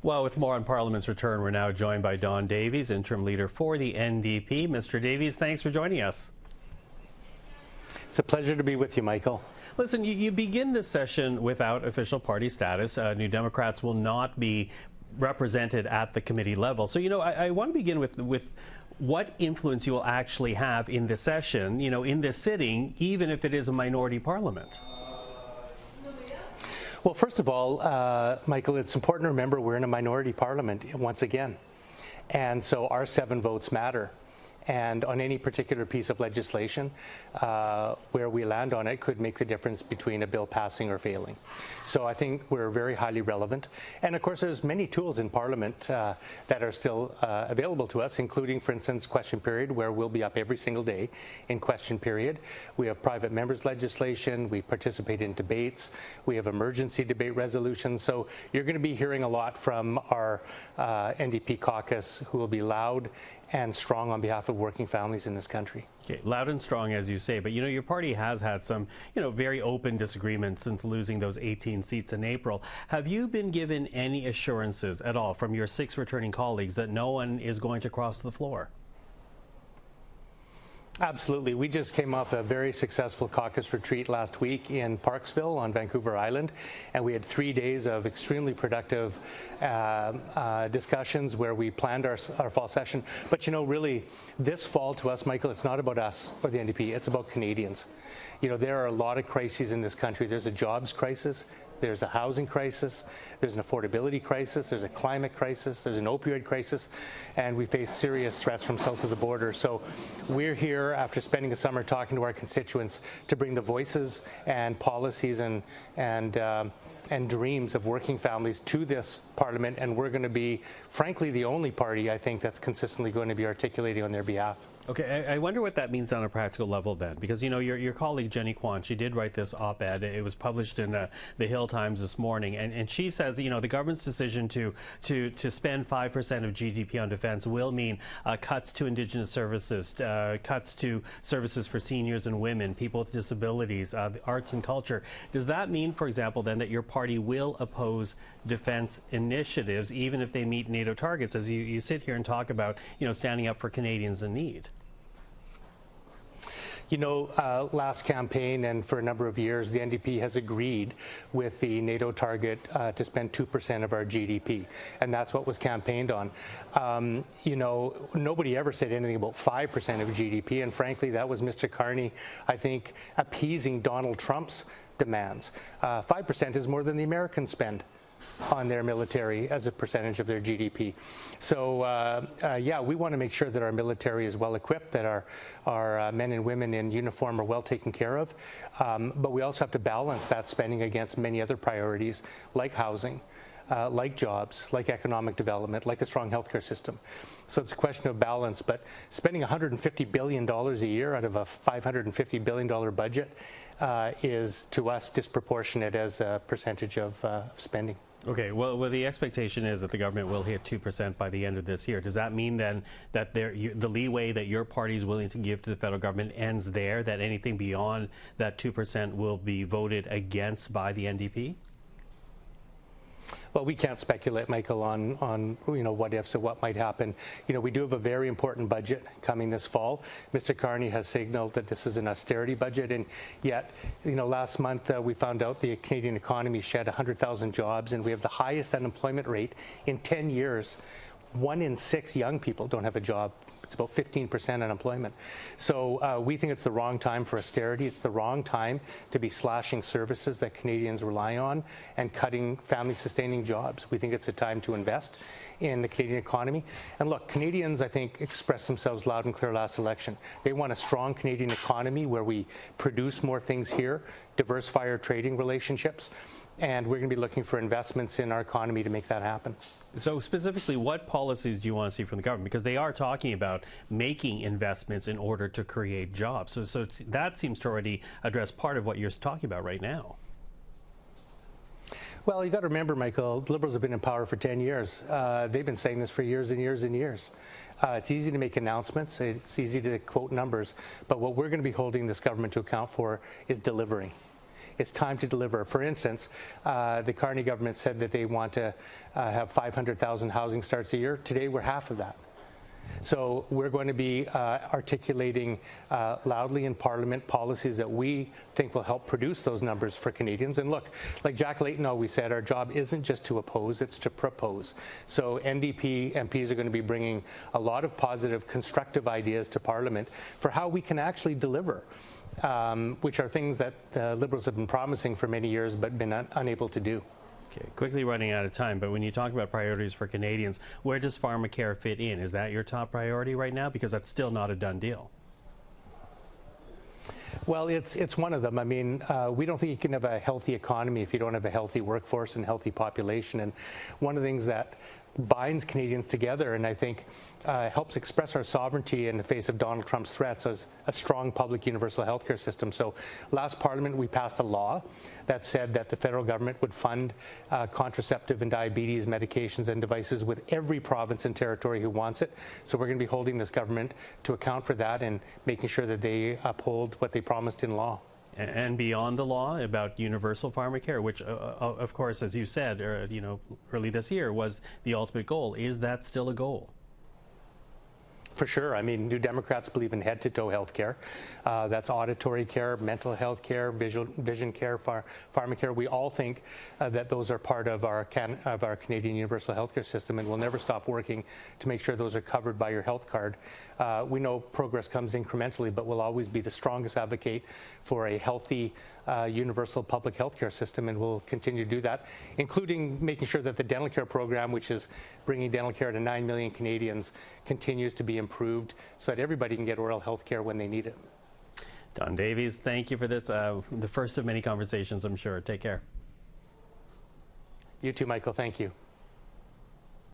Well, with more on Parliament's return, we're now joined by Don Davies, interim leader for the NDP. Mr. Davies, thanks for joining us. It's a pleasure to be with you, Michael. Listen, you begin this session without official party status. New Democrats will not be represented at the committee level. So, I want to begin with what influence you will actually have in this session, in this sitting, even if it is a minority parliament. Well, first of all, Michael, it's important to remember we're in a minority parliament once again. And so our 7 votes matter. And on any particular piece of legislation, where we land on it could make the difference between a bill passing or failing. So I think we're very highly relevant. And of course, there's many tools in Parliament that are still available to us, including, for instance, question period, where we'll be up every single day in question period. We have private members legislation. We participate in debates. We have emergency debate resolutions. So you're going to be hearing a lot from our NDP caucus, who will be loud and strong on behalf of working families in this country. Okay, loud and strong, as you say, but your party has had some, very open disagreements since losing those 18 seats in April. Have you been given any assurances at all from your 6 returning colleagues that no one is going to cross the floor? Absolutely. We just came off a very successful caucus retreat last week in Parksville on Vancouver Island, and we had 3 days of extremely productive discussions where we planned our fall session. But really, this fall to us, Michael, it's not about us or the NDP, it's about Canadians. There are a lot of crises in this country. There's a jobs crisis. There's a housing crisis, there's an affordability crisis, there's a climate crisis, there's an opioid crisis, and we face serious threats from south of the border. So we're here after spending a summer talking to our constituents to bring the voices and policies and dreams of working families to this Parliament, and we're going to be, frankly, the only party, I think, that's consistently going to be articulating on their behalf. Okay, I wonder what that means on a practical level then, because your colleague Jenny Kwan, she did write this op-ed. It was published in the Hill Times this morning, and she says the government's decision to spend 5% of GDP on defense will mean cuts to Indigenous services, cuts to services for seniors and women, people with disabilities, the arts and culture. Does that mean, for example, then that your party will oppose defense initiatives even if they meet NATO targets, as you sit here and talk about standing up for Canadians in need? Last campaign and for a number of years, the NDP has agreed with the NATO target to spend 2% of our GDP, and that's what was campaigned on. Nobody ever said anything about 5% of GDP, and frankly, that was Mr. Carney, I think, appeasing Donald Trump's demands. 5% is more than the Americans spend on their military as a percentage of their GDP. So, we want to make sure that our military is well equipped, that our men and women in uniform are well taken care of. But we also have to balance that spending against many other priorities like housing, like jobs, like economic development, like a strong healthcare system. So it's a question of balance. But spending $150 billion a year out of a $550 billion budget is, to us, disproportionate as a percentage of spending. Okay, well, the expectation is that the government will hit 2% by the end of this year. Does that mean then that the leeway that your party is willing to give to the federal government ends there, that anything beyond that 2% will be voted against by the NDP? Well, we can't speculate, Michael, on what ifs or what might happen. We do have a very important budget coming this fall. Mr. Carney has signaled that this is an austerity budget, and yet, last month we found out the Canadian economy shed 100,000 jobs, and we have the highest unemployment rate in 10 years. 1 in 6 young people don't have a job. It's about 15% unemployment. So we think it's the wrong time for austerity. It's the wrong time to be slashing services that Canadians rely on and cutting family-sustaining jobs. We think it's a time to invest in the Canadian economy. And look, Canadians, I think, expressed themselves loud and clear last election. They want a strong Canadian economy where we produce more things here, diversify our trading relationships, and we're going to be looking for investments in our economy to make that happen. So specifically, what policies do you want to see from the government? Because they are talking about making investments in order to create jobs. So that seems to already address part of what you're talking about right now. Well, you got to remember, Michael, the Liberals have been in power for 10 years. They've been saying this for years and years and years. It's easy to make announcements. It's easy to quote numbers. But what we're going to be holding this government to account for is delivering. it's time to deliver. For instance, the Carney government said that they want to have 500,000 housing starts a year. Today, we're half of that. So we're going to be articulating loudly in Parliament policies that we think will help produce those numbers for Canadians. And look, like Jack Layton always said, our job isn't just to oppose, it's to propose. So NDP MPs are going to be bringing a lot of positive, constructive ideas to Parliament for how we can actually deliver, which are things that Liberals have been promising for many years but been unable to do. Okay, quickly running out of time, but when you talk about priorities for Canadians, where does pharmacare fit in? Is that your top priority right now? Because that's still not a done deal. Well, it's one of them. I mean, we don't think you can have a healthy economy if you don't have a healthy workforce and healthy population. And one of the things that binds Canadians together and I think helps express our sovereignty in the face of Donald Trump's threats as a strong public universal healthcare system. So last Parliament we passed a law that said that the federal government would fund contraceptive and diabetes medications and devices with every province and territory who wants it. So we're going to be holding this government to account for that and making sure that they uphold what they promised in law. And beyond the law about universal pharmacare, which, of course, as you said, early this year was the ultimate goal. Is that still a goal? For sure. I mean, New Democrats believe in head-to-toe health care. That's auditory care, mental health care, vision care, pharmacare. We all think that those are part of our Canadian universal health care system, and we'll never stop working to make sure those are covered by your health card. We know progress comes incrementally, but we'll always be the strongest advocate for a healthy universal public health care system, and we'll continue to do that, including making sure that the dental care program, which is bringing dental care to 9 million Canadians, continues to be improved so that everybody can get oral health care when they need it. Don Davies, thank you for this. The first of many conversations, I'm sure. Take care. You too, Michael. Thank you.